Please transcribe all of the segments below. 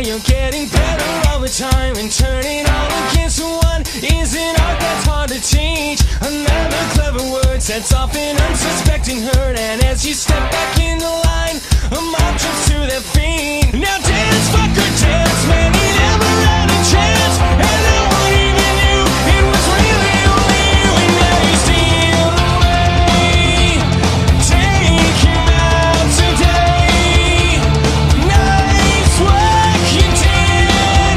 you're getting better all the time, and turning all against one is an art that's hard to teach. Another clever word sets off an unsuspecting hurt, and as you step back in the line, a mob jumps to their feet. Now dance, fucker, dance, man, he never had a chance, and no one even knew it was really only you, and now you steal away. Take him out today. Nice work you did.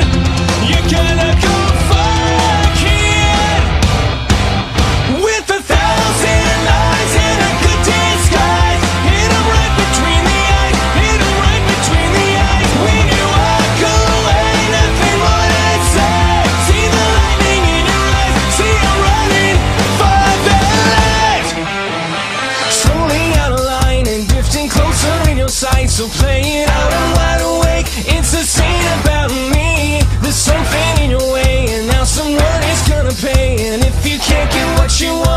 You're gonna go fuck it. With 1,000 eyes and a good disguise, hit him right between the eyes, hit him right between the eyes. When you walk away, nothing more to say. See the lightning in your eyes, see him running for their lives. Strolling out of line and drifting closer in your sight, so play it out, I'm wide awake. It's a scene about me. There's something in your way, and now someone is gonna pay. And if you can't get what you want,